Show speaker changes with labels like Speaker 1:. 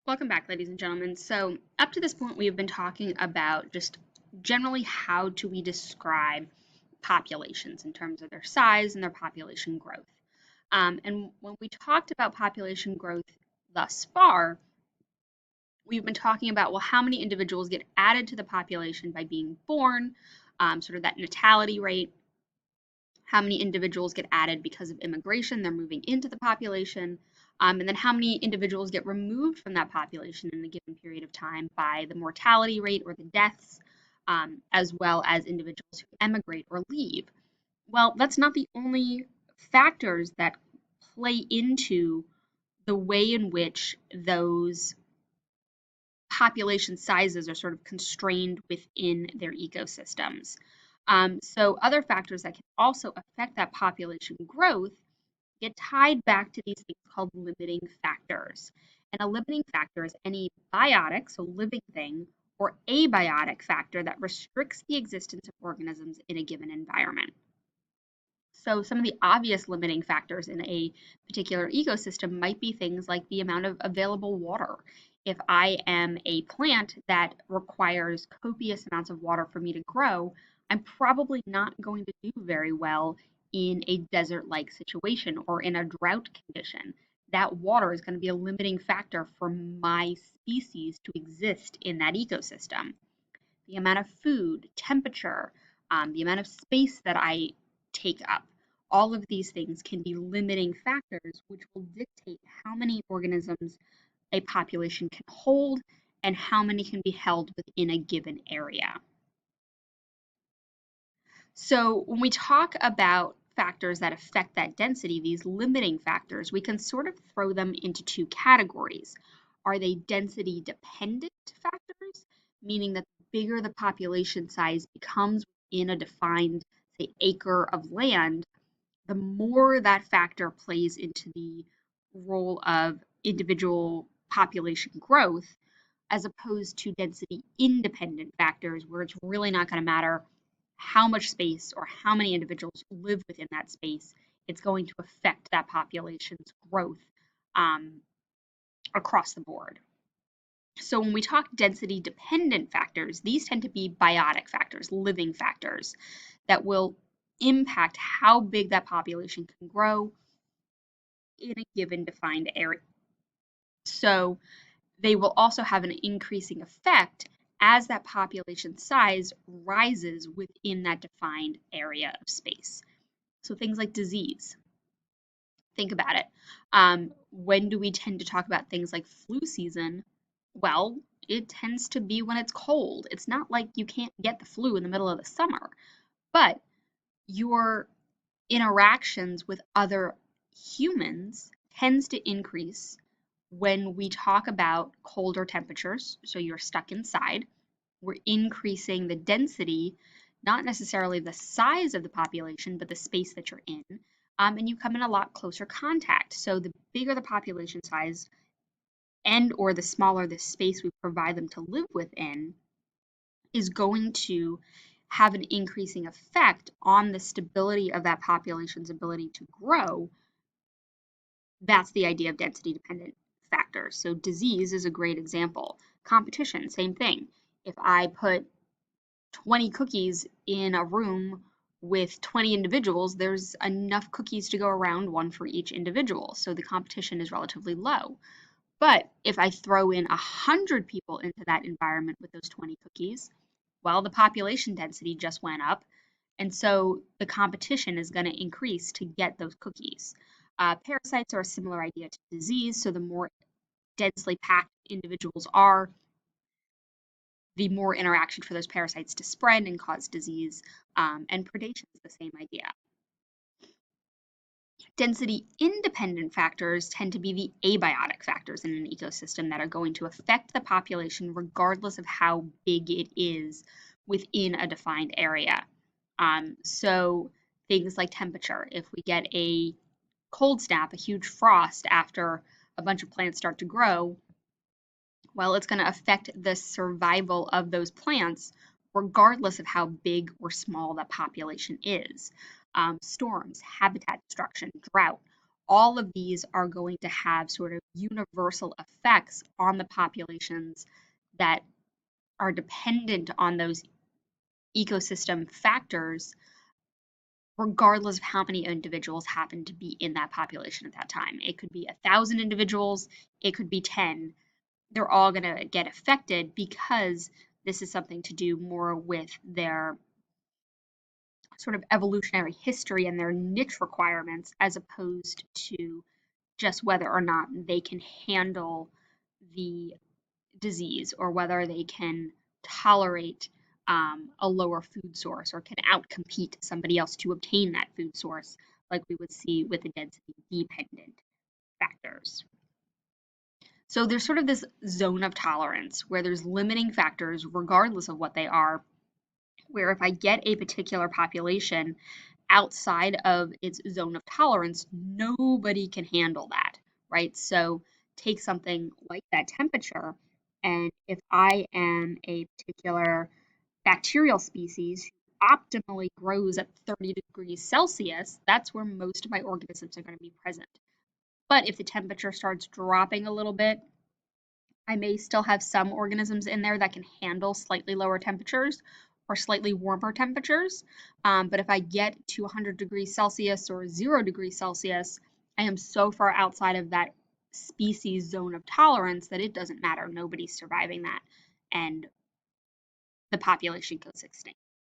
Speaker 1: Welcome back, ladies and gentlemen. So, up to this point, we have been talking about just generally how do we describe populations in terms of their size and their population growth. And when we talked about population growth thus far, we've been talking about, well, how many individuals get added to the population by being born, sort of that natality rate, how many individuals get added because of immigration, they're moving into the population, and then how many individuals get removed from that population in a given period of time by the mortality rate or the deaths, as well as individuals who emigrate or leave. Well, that's not the only factors that play into the way in which those population sizes are sort of constrained within their ecosystems. So other factors that can also affect that population growth get tied back to these things called limiting factors. And a limiting factor is any biotic, so living thing, or abiotic factor that restricts the existence of organisms in a given environment. So some of the obvious limiting factors in a particular ecosystem might be things like the amount of available water. If I am a plant that requires copious amounts of water for me to grow, I'm probably not going to do very well in a desert-like situation or in a drought condition. That water is going to be a limiting factor for my species to exist in that ecosystem. The amount of food, temperature, the amount of space that I take up. All of these things can be limiting factors which will dictate how many organisms a population can hold and how many can be held within a given area. So when we talk about factors that affect that density, these limiting factors, we can sort of throw them into two categories. Are they density dependent factors, meaning that the bigger the population size becomes in a defined, say, acre of land, the more that factor plays into the role of individual population growth, as opposed to density independent factors where it's really not going to matter how much space or how many individuals live within that space. It's going to affect that population's growth um, across the board. So when we talk density dependent factors, these tend to be biotic factors, living factors that will impact how big that population can grow in a given defined area. So they will also have an increasing effect as that population size rises within that defined area of space. So things like disease. Think about it. When do we tend to talk about things like flu season? Well, it tends to be when it's cold. It's not like you can't get the flu in the middle of the summer, but your interactions with other humans tends to increase when we talk about colder temperatures. So you're stuck inside. We're increasing the density, not necessarily the size of the population, but the space that you're in. And you come in a lot closer contact. So the bigger the population size and or the smaller the space we provide them to live within is going to have an increasing effect on the stability of that population's ability to grow. That's the idea of density dependent factors. So disease is a great example. Competition, same thing. If I put 20 cookies in a room with 20 individuals, there's enough cookies to go around, one for each individual. So the competition is relatively low. But if I throw in 100 people into that environment with those 20 cookies, well, the population density just went up. And so the competition is going to increase to get those cookies. Parasites are a similar idea to disease. So the more densely packed individuals are, the more interaction for those parasites to spread and cause disease. And predation is the same idea. Density independent factors tend to be the abiotic factors in an ecosystem that are going to affect the population regardless of how big it is within a defined area. So things like temperature, if we get a cold snap, a huge frost after a bunch of plants start to grow, well, it's going to affect the survival of those plants regardless of how big or small that population is. Storms, habitat destruction, drought, all of these are going to have sort of universal effects on the populations that are dependent on those ecosystem factors, regardless of how many individuals happen to be in that population at that time. It could be 1,000 individuals, it could be 10. They're all going to get affected because this is something to do more with their sort of evolutionary history and their niche requirements as opposed to just whether or not they can handle the disease or whether they can tolerate a lower food source or can outcompete somebody else to obtain that food source, like we would see with the density dependent factors. So there's sort of this zone of tolerance where there's limiting factors, regardless of what they are, where if I get a particular population outside of its zone of tolerance, nobody can handle that, right? So take something like that temperature, and if I am a particular bacterial species who optimally grows at 30 degrees Celsius, that's where most of my organisms are going to be present. But if the temperature starts dropping a little bit, I may still have some organisms in there that can handle slightly lower temperatures or slightly warmer temperatures. But if I get to 100 degrees Celsius or 0 degrees Celsius, I am so far outside of that species zone of tolerance that it doesn't matter. Nobody's surviving that. And the population goes extinct.